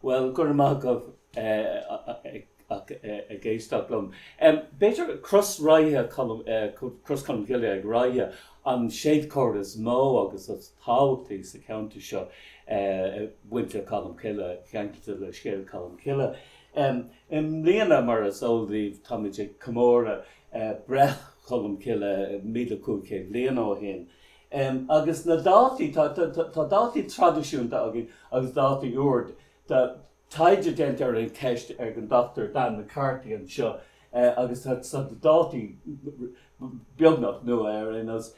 Well, Gurmag of a géisteach lom. Better Cros Ráithe Cros Cholmcille Ráithe an séad cóir is mó agus as táhachtaí sa county seo winter Colmcille, ceanteanna le scéal Colmcille. Bliain mar is ódhíh táid chomóradh breth Colmcille 1500 bliain ó hin. Agus na dátaí tá dátaí tradiisiúnta agin agus dátaí úrd de taide dent an ceist an Dr. Dan McCarthy an seo agus tá dátaí beagnach nua in as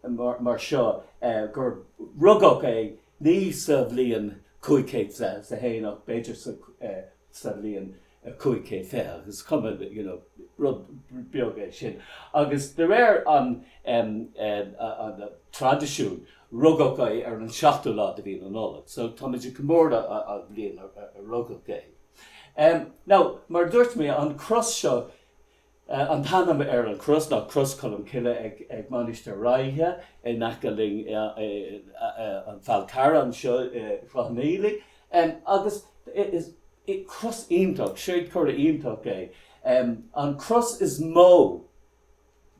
mar seo gur rugadh é níos a bbliain 500 sa héanach beidir sa bbliain 500 feather agus cuma rud beag sin agus de réir an tradiisiún rugadh é an 7 lá a bhí an nollag, so táid chomóradh a bbliain a rugadh é. Now, mar dúirt mé an Cros seo an tanam an Cros ná Cros Cholmcille ag Stair Ráithe nachgaling an Falcar an seo Coinnígí agus is Cros iontóg, séad cóir iontóg é. An Cros is mó,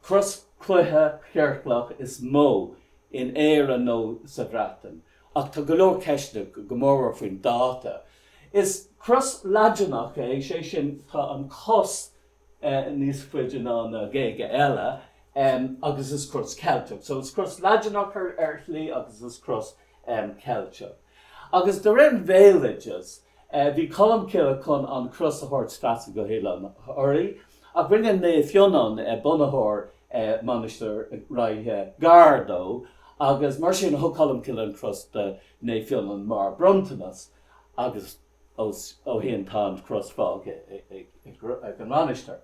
Cros cluithe chearclach is mó in éire nó sa bhreatain. Ach tá go leor ceiste go mór faoin Dháta. Is Cros leathanach é sé sin tá an cos níos fuidir ná géige eile agus is Cros Celtic. So it's Cros leathanach slí agus is Cros Celtic. Agus de rin villages bhí Colmcille chun an Cros a Hort Strata go héile an thoirí a bringan na fionán bunathóir Stair Ráithe Gardo agus mar sin ho Colmcille an Cros de na fionán mar Brontanas agus ó híon tá Cros fág ag an Stair.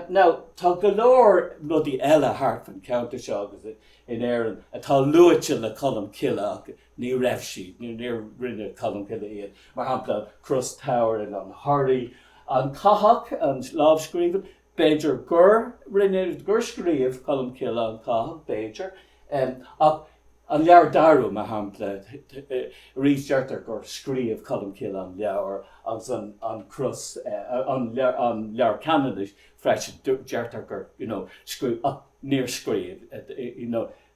Now, tá go leor rudí eile thart an county seo agus in éireann atá luaite le Colmcille ach ní raibh siad, ní rinne Colmcille iad. Mar hampla Cros Tower in an Hardy, an Cathach, an lábhscríomh, beidir gur rinne gur scríomh Colmcille an Cathach, beidir. Ach an leabhar darú mar hampla rís deartar gur scríomh Colmcille an leabhar agus an Cros an leabhar Canada freisin deartar gur scríomh ach níor scríomh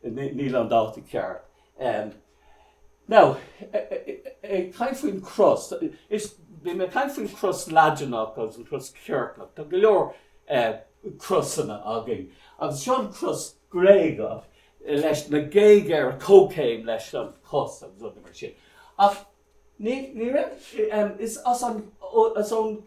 níl an dáta ceart. Now, a caiimfuoin Cros, bhí me caiimfuoin Cros leathanach agus an Cros cearclach, tá go leor Crosanna agin. Agus sean Cros gréagach leis na géige cócéim leis an cos agus rud mar sin. Ach ní raibh is as an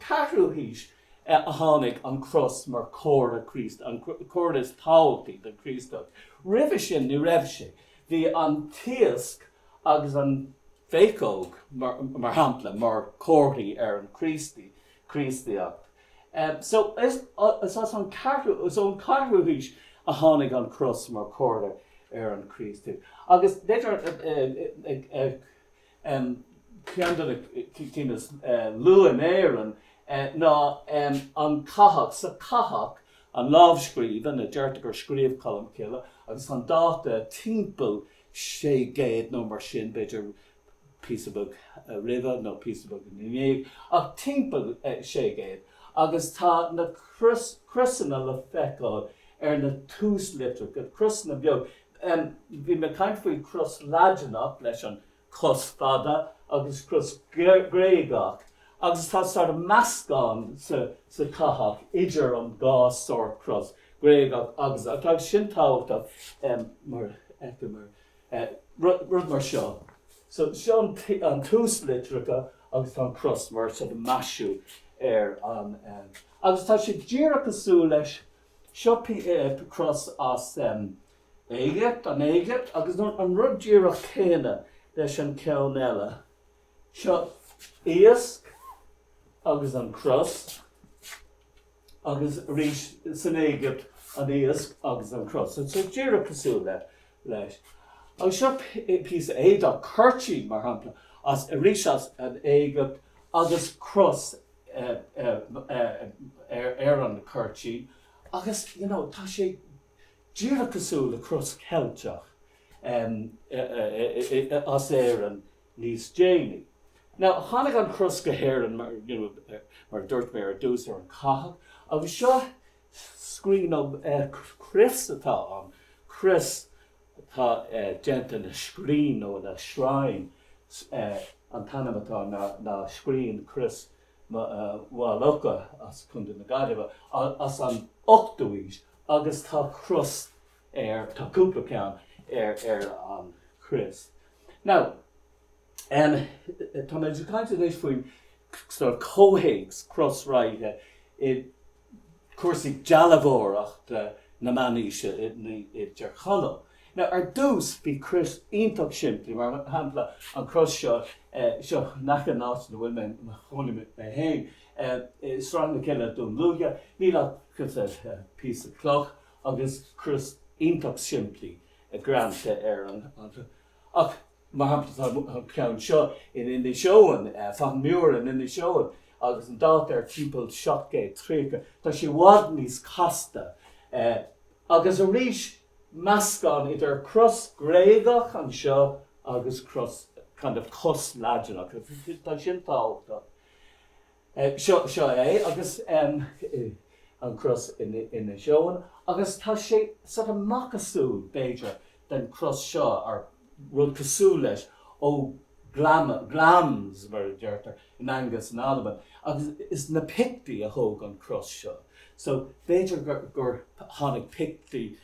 carú hís a tháinig an Cros mar cóir a Christ, an cóir is táiltaí den Christach. Ribh sin ní raibh sé. Bhí an tíosc agus an féicóg mar hampla mar cóirtaí an Christiacht. So is as an carú hís a tháinig an Cros mar cóir an Christú. Agus déidir ceanna luan éireann ná an Cathach sa Cathach an lábhscríomh a deirtear gur scríomh Colmcille agus an Dháta timpeall 600 nó mar sin beidir písabug riva nó písabug níomh ach timpeall 600 agus tá na Crosanna le feiceáil na túslitre go Crosanna beag bhí me caiimfuoin Cros leathanach leis an cos fada agus Cros gréagach agus tá sort of meascán sa Cathach idir an gá sort Cros gréagach agus atá sin tábhachtach mar rud mar seo. So seo an túslitricha agus tá Cros mar sort of maisiú an agus tá sé díreach asú leis seo Cros as Éigeacht an Éigeacht agus an rud díreach chéine leis an ceoil eile. Seo éasc agus an Cros agus rís san Éigeacht an éasc agus an Cros. So díreach asú leis. Agus seo píosa éadach curtí mar hampla as rís as an Éigeacht agus Cros an curtí agus tá sé díreach asú le Cros Celteach as éireann níos déine. Now, tháinig an Cros Cholmcille mar dúirt mé ar dús ar an cathach, agus seo scrín ó Chris atá an. Chris atá gent in a scrín ó na shrine an tanam atá na scrín Chris bháilócha as chun na gaiileh as an 8 agus tá Cros tá cúpla ceann ar an Chris. Now, tá méid caiinte éis faoin chomhthéacs Cros Ráithe I cuasaí dealabhóireacht na maníise I dearchanna. Now, ar dús bhí Chris ionach siimplí, mar hampla an Cros seo nacha náis na bhfuil me choinne me héin. Sráid na ceile dún luúige, ní le chus pí a cloch, agus Chris ionach siimplí a granta ar an. Ach, mar hampla ceann seo in the seoin, fan múr in the seoin, agus an Dháta ar timpeall 7 tá sé bhád níos casta. Agus a rís meascán idir Cros Gréagach an seo agus Cros kind of cos leathanach. Tá sin táhachtach. Seo agus an Cros in the seoin, agus tá sé sort of macasú béidir den Cros seo ar rud cosú leis ó glams mar deirtar in Angus and Alban, agus is na picti a thóg an Cros seo. So béidir gur tháinig picti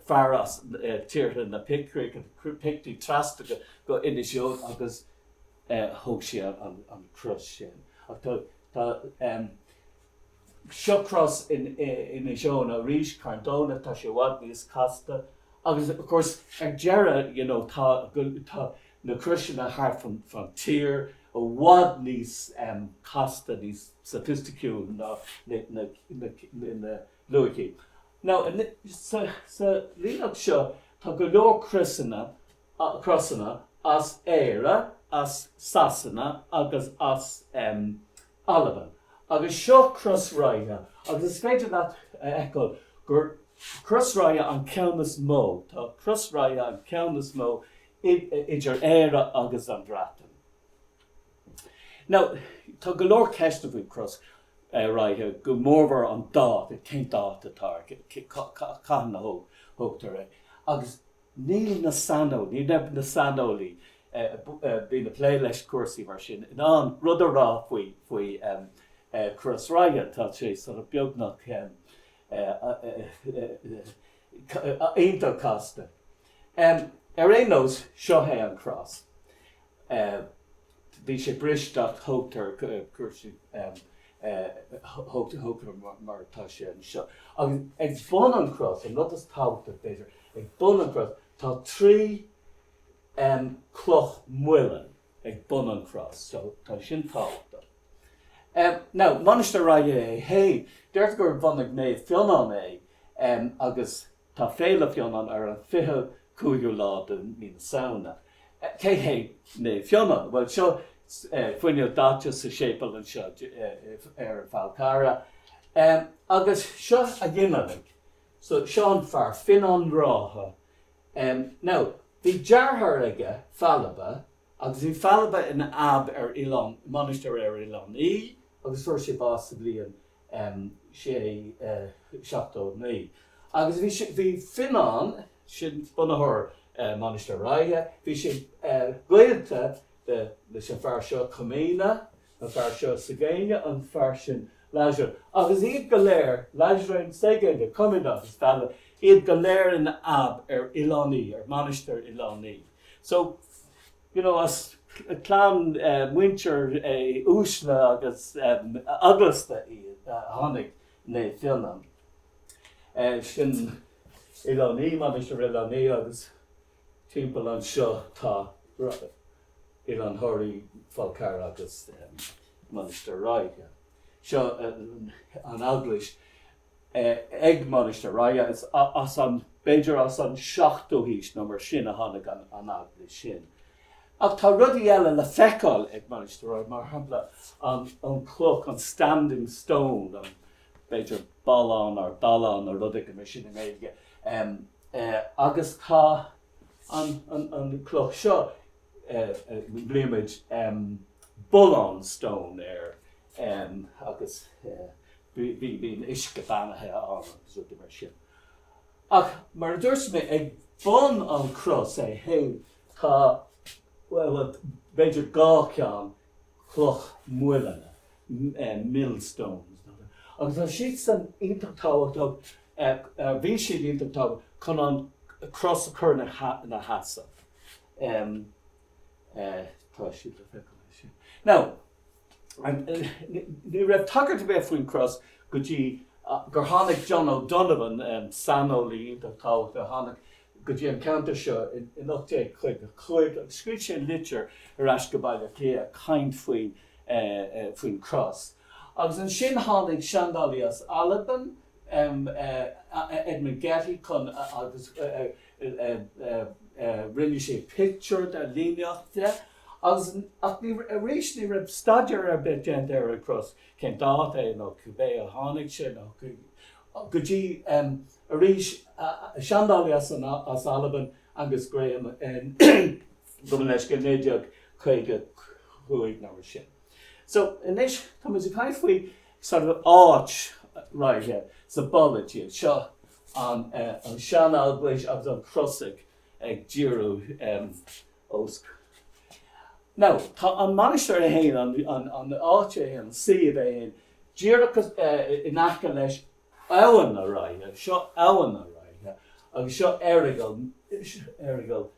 faras tíirtha na picti trasta go ina seo agus thóg sé an Cros sin. Tá seo Cros ina seo na rís cardóna tá sé bhád níos casta. Agus, of course, ar deara, tá na Christian heart from tír ó bhád níos casta níos sophisticiúil na luaigí. Now, sa líach seo, tá go leor Crosanna as éire, as sasanna, agus as Alban. Agus seo Cros Ráithe, agus is féidir that echo gur Cros Ráithe an ceannas mó, tá Cros Ráithe an ceannas mó idir éire agus an dratan. Now, tá go leor ceiste bhí Cros Ráithe go mórmhar an Dháta, cén Dháta tar, can na hógtar agus níl na sanolí, na sanolí bí na plé leis cuasaí mar sin. Ná rud a rá faoi Cros Ráithe tá sé sort of beagnach einta casta. Nós seo hé an Cros. Bhí sé bristeach hógtar chuirsi hógtar mar tá sé an seo. Agus ag bun an Cros, an not as tábhachta béidir, ag bun an Cros, tá 3 cloch muilean ag bun an Cros, so tá sin tábhachta. Now, Monasteir Ráithe hé, deirt gur bhannaigh naomh fionán agus tá féile fionán ar an 25 lá den mí saona. Cé hé naomh fionán? Well, seo foinne Dháta sa sépal an seo ar Falcara. Agus seo a dhéanamh. So seo an fear finán rátha. Now, bhí dearthar aige fallaba, agus bhí fallaba in ab ar Ilan, Monasteir ar Ilan agus fuair sé bás bliain sé 7 agus bhí finán sin bunathir Monasteir Ráithe, bhí sé gaeilta leis an fear seo choinne, an fear seo sagéine, an fear sin leisure. Agus iad go léir, leisrein sagéine, choinne agus falla, iad go léir in ab ar Ilaní, ar Monasteir Ilaní. So, as clán winter úsna agus aglasta tháinig na fionán. Sin Ilaní, Monasteir Ilaní agus timpeall an seo tá Ilan Thoirí Falcara agus Monasteir Ráithe. Seo an aglis ag Monasteir Ráithe is as an béidir as an 7 hís nó mar sin a tháinig an aglis sin. Ach tá rudí eile le feicáil ag Monasteir Ráithe mar hampla an cloch an standing stone, an béidir balán ar dalán ar rudig mar sin an éige. Agus tá an cloch seo bliaid bull-on stone agus bhín isce banathe an so de mar sin. Ach mar dúirt mé ag bun an Cros é hé tá beidir gá ceann cloch muilena millstones. Agus tá siad san iontartáhacht bhí siad iontartáhacht chun an Cros a chur na hasa. Now, ní raibh tagart bheith faoin Cros go dtí gur tháinig John O'Donovan sanolí iontartáhacht a tháinig go dtí an counter seo in 1850 scríoit sé litir ar eas go baile lé a caint faoin Cros. Agus an sin tháinig seandálaíochta Alban Edmund Getty chun agus rinne sé picture de líneachta agus ach ní rééis ní raibh staidir ar bit gent ar an Cros cén Dháta nó chugaibh a tháinig sin go dtí a rééis seandálaíochta as Alban agus Graham go leis go néideag chuig ná sin. So inis tá is caiith faoi sort of áit ráithe sa bolidí seo an Seanchas agus an Crosig ag ddíriú os. Now, tá an manisteir a héin an áite an siomh é héin ddíriúchas in aice leis abhainn a ráithe, seo abhainn a ráithe, agus seo airigeal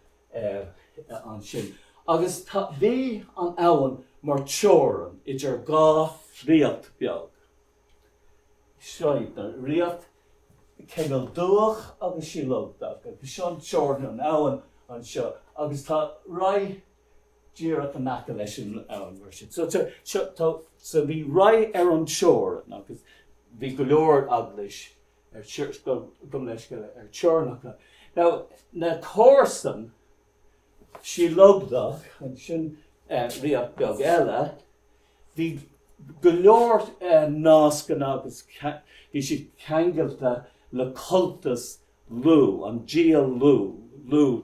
an sin. Agus tá bhí an abhainn mar teorann idir gá léacht beag. Seoid na léacht ceiliúradh agus síolúradh agus seo an teorann an abhainn an seo agus tá ráith díreach an aice leis an abhainn mar sin. So bhí ráith ar an teorann agus bhí go leor aglis gom leis ar teorannacha. Now, na cóirsan síolúradh an sin léacht beag eile, bhí go leor náascan agus bhí si ceangailta le cultas lú, an géal lú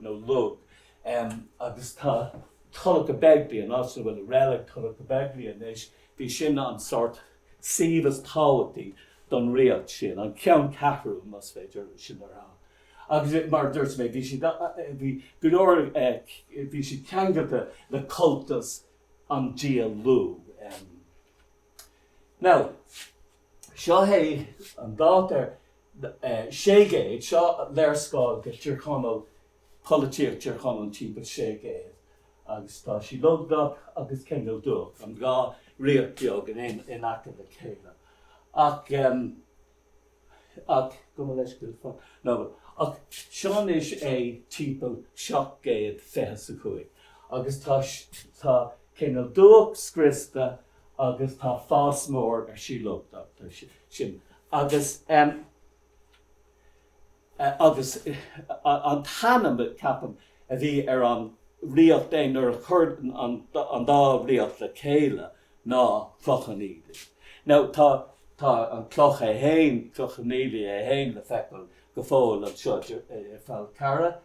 nó lug, agus tá tulach a beagbliain, an as bhfuil relic tulach a beagbliain is bhí sin an sort síomhas táhachtí don réalt sin, an ceann cathrú mas féidir sin ar an. Agus mar dúirt mé bhí go leor bhí si ceangailta le cultas an géal lú. Now, seo é an Dháta séagéid, seo léirscáil go tíorchonal polítíoch tíorchonal timpeall séagéid. Agus tá síolúradh agus ceiliúradh an gá réalt beag in aice le chéile. Ach go leis go fá. No, ach seán is é timpeall 725. Agus tá ceiliúradh scrista agus tá fásmór ar síolúradh sin. Agus an tanam capam a bhí ar an riacht é nuair a chuir an dá riacht le chéile ná Coinnígí. Now tá an cloch é héin, Coinnígí é héin le feicil go fóil an seo fel cara.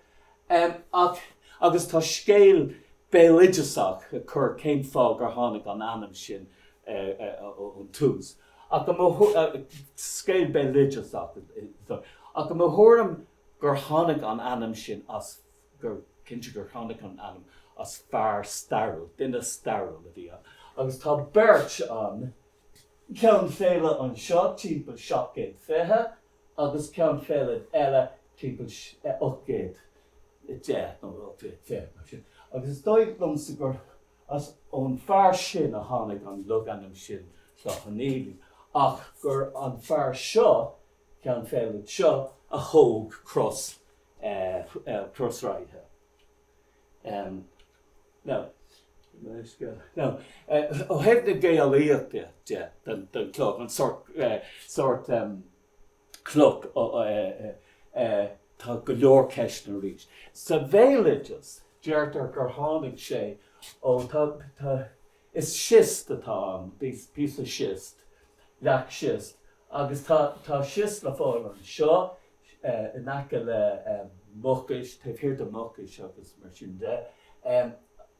Agus tá scéal bélideach a chur céim fág ar tháinig an anam sin an tús. Ach go scéal bélideach ach go mthóram gur tháinig an anam sin as gur cinnte gur tháinig an anam as fearr Stair, duine Stair a bhí. Agus tá beirt an ceann féile an seo timpeall 750 agus ceann féile eile timpeall 810 nó 810. Agus is dóigh lomsa gur as ón fearr sin a tháinig an lug anam sin Coinnígí, ach gur an fearr seo ceann féile seo a thóg Cros Ráithe. Now, ó hebh na scéalaíochta den clog, an sort clog tá go leor ceist na rís. Sa bhéilideas deirtar gur tháinig sé ó is schist atá an, piece of schist, leacht schist, agus tá schist le fáil an seo in aice le muchais, taobh hirt a muchais agus mar sin de.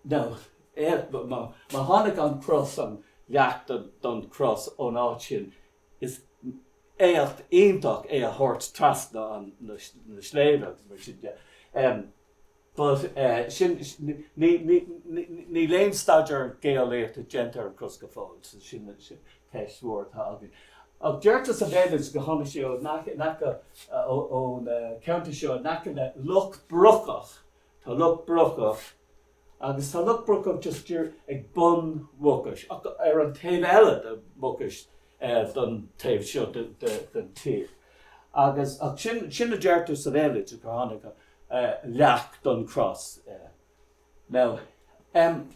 No, má tháinig an cross an leacht don cross ón áit sin is éacht ionach é a thuirt trasna an na sléimhe mar sin de. But ní léim staidir scéalaíochta gentar an cos go fáil sin teismhór tá agin. Ach deirtas a bhéidir go tháinig sé ón ceantar seo naca le lucht bruchach. Tá lucht bruchach agus tá lucht bruchach just dúr ag bun mhocais. Ar an taobh eile de mhocais don taobh seo den tír. Agus ach sin a deirtas a bhéidir go tháinig leacht don cross. Now, an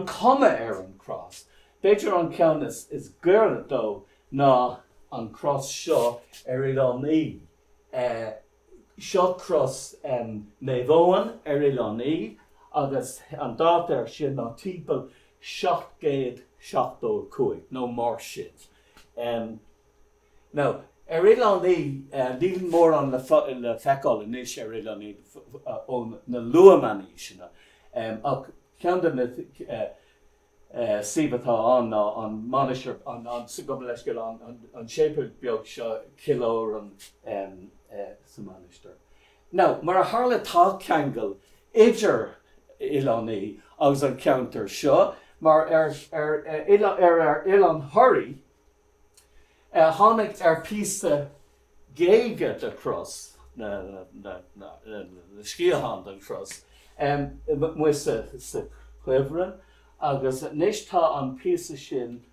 comma an cross, beidir an ceann is gurla dó ná an cross seo I lánaí. Seo cross naomh I lánaí, agus an Dháta sin ná timpeall 750 nó mar sin. Now, lánaí, díl mór an le feicáil inis lánaí ón na luamaní sinna. Ach ceann na síbatá an manisir an go leis an séipir beag seo ceol an sa manisir. Now, mar a tharla tá ceangal idir I lánaí agus an ceantar seo, mar ar an thoirí, tháinig píosa géige de cross, na scéalaíochta an cross, mu sa chuibhrean, agus níos tá an píosa sin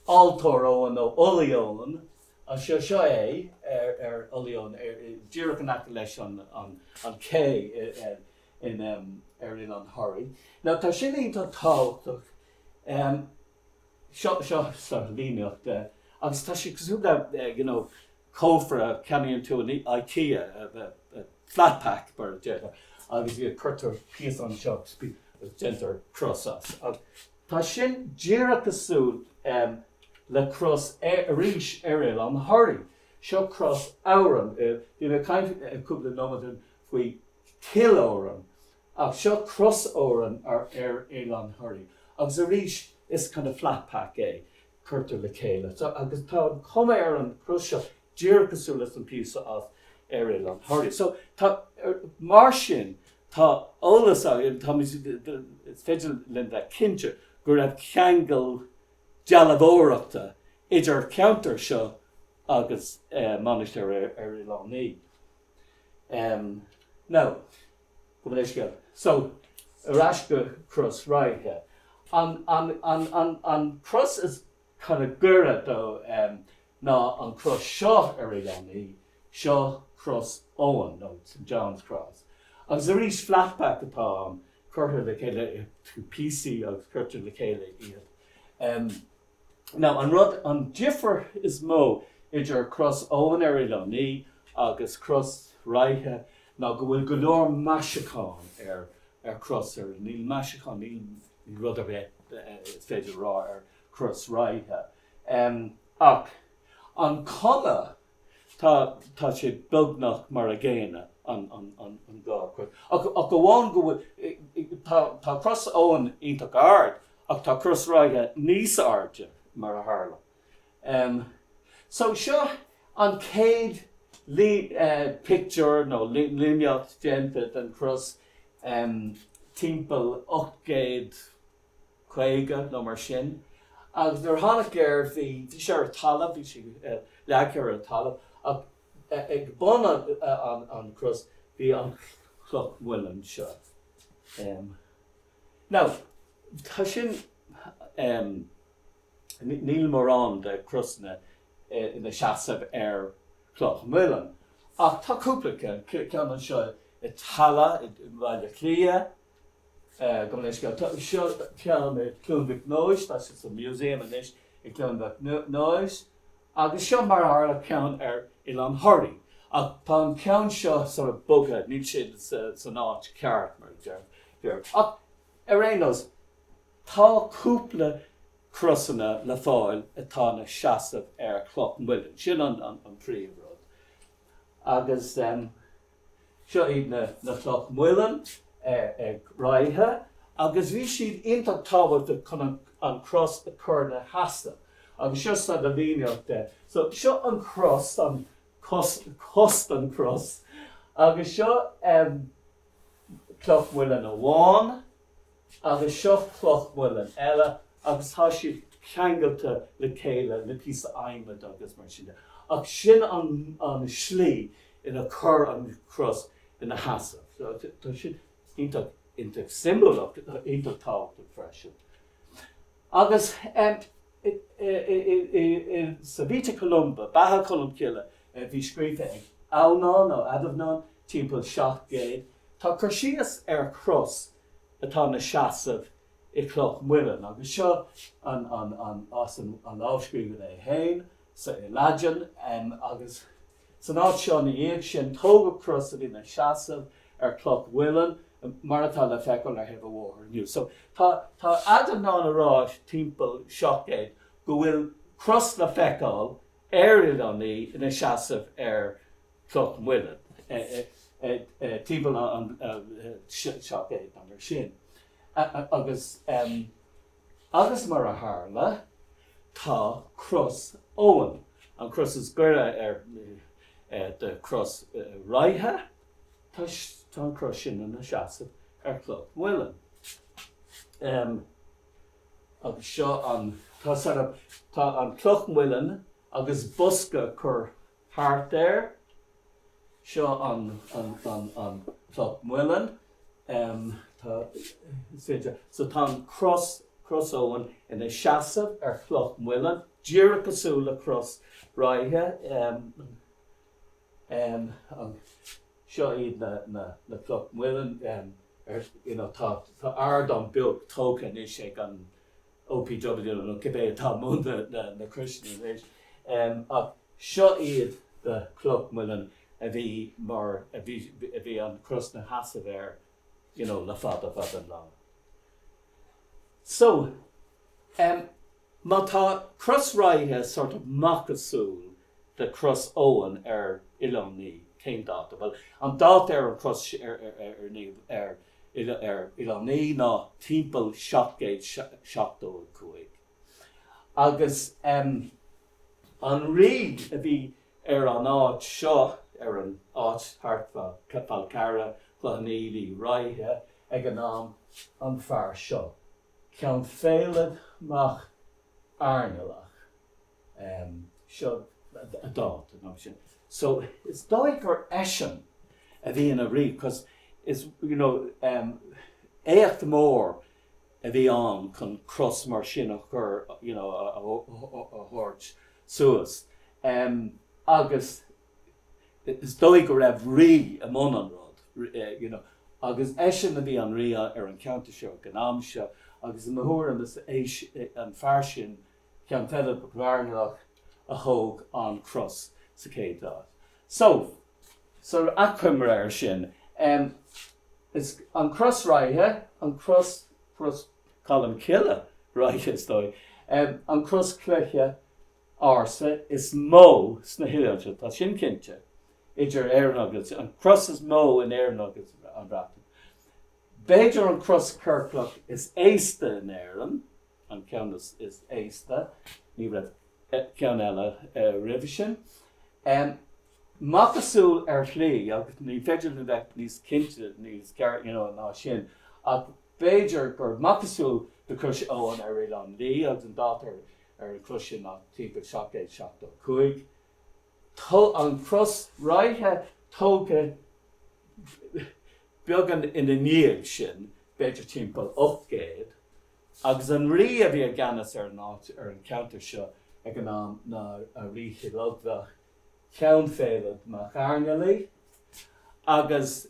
altóir óin nó olaíoin, a seo é olaíoin díreach an leis an cé in an thoirí. Now tá sin ionta táhachtach, Seo líneacht, agus tá si cosúla cófra ceannaíonn tú an IKEA, flat pack bar déta, agus bhí curtar píos an seo gentar cross as. Tá sin díreach asúil le cross ríis éil an thoirí. Seo cross áran, bhí me caiint cúpla nóideann faoi kilóran, ach seo cross óran ar éil an thoirí. Agus a ríis is kind of flat pack curtar le céile. So agus tá chuma an cross seo díreach asúil an píosa as éil an thoirí. So tá mar sin tá ólas is féidir lenda cinnte gur raibh ceangal dealabhóireachta idir ceantar seo agus manisir ar lánaí. Now, go leis go. So, arás go Cros Ráithe. An cross is kind of gura though, ná an cross seo ar lánaí, seo cross Owen, no, St. John's Cross. Agus a rís flatback atá curtar le céile PC agus curtar le céile iad. Now an differ is mó idir cross Owen ar lánaí agus Cros Ráithe. Now go bhfuil go leor measicáin ar cross ar níl measicáin níl rud a bheith féidir rá ar Cros Ráithe. Ach an comma tá sé beagnach mar a géine an gá chuid. Ach go bháin go bhfuil tá Cros Owen ionach ard, ach tá Cros Ráithe níos arde mar a tharla. So seo an céad picture no líneacht genta den cross timpeall 850 no mar sin. Agus nar tháinig bhí sé ar talamh, bhí sé leacht ar talamh, ach ag bun an cross bhí an Chomóradh seo. Now, tá sin níl mórán de crosna na seasamh ar Chomóradh. Ach tá cúpla ceann an seo I tala, bhile clia, go leis go seo ceann Clúnmhaigh Nois, that's it's a museum in this, I Clúnmhaigh Nois, agus seo mar tharla ceann ar Ilan Hurry. Ach tá an ceann seo sort of bugad, níl siad san áit ceart mar deir. Ach ar éinos, tá cúpla crossanna le fáil atá na seasamh ar Chomóradh, sin an príomhrod. Agus seo iad na Chomóradh, Ráithe, agus bhí siad ionach tábhairt chun an cross a chur na heasta. Agus seo sa a bhíoneocht de. So seo an cross, an cost an cross, agus seo cloch bhfuil an bháin, agus seo cloch bhfuil an eile, agus tá siad cheangailta le céile, le píos aimime agus mar sin. Ach sin an slí in a chur an cross in na heasa. So tá siad ionach symbol ionach tábhacht freisin. Agus sa bhíte Columba, batha Colmcille, bhí scríofa ag Áwnán ó Adamnán, timpeall 700. Tá chuirsíos cross atá na seasamh I cloch muireann, agus seo an ábhscríomh é hain, sa I Laidian, agus san áit seo na dhéag sin tógadh cross a bhí na seasamh cloch muireann, mar atá le feiceáil ar hebh mhór nniu. So tá Adamnán ará timpeall 700 go bhfuil cross na feiceáil Ileánaí ina seasamh cloch muireann. Timpeall an 700 an sin. Agus mar a tharla tá Cros Óin. An cross is gcuire de Cros Ráithe, tá an cross sin na seasamh cloch muireann. Agus seo tá an cloch muireann agus busca chur thart air, seo an cloch muireann. So tá Cros Óin ina seasamh cloch muireann, díreach cosúil le Cros Ráithe, seo iad na cloch muireann, tá ard an beag tócan is ag an OPW no cibé tá múna na Christian. Ach seo iad the cloch muireann a bhí an cross na heasamh le fada an lá. So, má tá Cros Ráithe sort of macasúil de Cros Óin Ileánaí céim Dháta. Well, an Dháta an cross Ileánaí ná timpeall 775. Agus an riad a bhí an áit seo an áit hartfa Capalcara, Coinnígí, Ráithe, ag an am an fear seo. Ceann féilid mach airnealach. Seo a Dháta. So it's dóigh gur eisean a bhí in a riad, because it's, éacht mór a bhí an chun cross mar sin a chur, a thuirt suas. Agus is dóigh gur raibh rí a món an rud, agus eisean a bhí an rí ar an ceanta seo, an am seo, agus an mthúram is an fear sin ceann féilid bhharnach a thóg an cross sa céad Dháta. So acrimar sin, is an Cros Ráithe, an Cros Cholmcille Ráithe stoi, an Cros Cléiche Arsa is mó sna hiilte, tá sin cinnte, idir éarnagus, an cross is mó in éarnagus an bhreatain. Beidir an Cros Kirklach is éasta in éireann, an ceann is éasta, ní raibh ceann eile roimh sin. Macasúil chlí, agus ní féidir le bheith níos cinnte, níos ná sin, ach beidir gur macasúil de Cros Óin Ileánaí, agus an Dháta an cross sin ná timpeall 775. An Cros Ráithe tóga beagán ina níos sin, beidir timpeall 800, agus an rí a bhí a gceannas ar an ceantar seo ag an am ná a rí Cheoil ceann féilid mar Chearnalaí, agus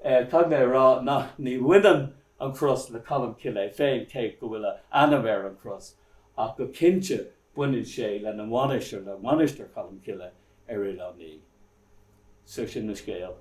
tá mé rá ná ní bhuineann an cross le Colmcille féin cé go bhfuil anamh an cross, ach go cinnte buinneann sé le na mhainistear Colmcille Ileánaí. So sin na scéal.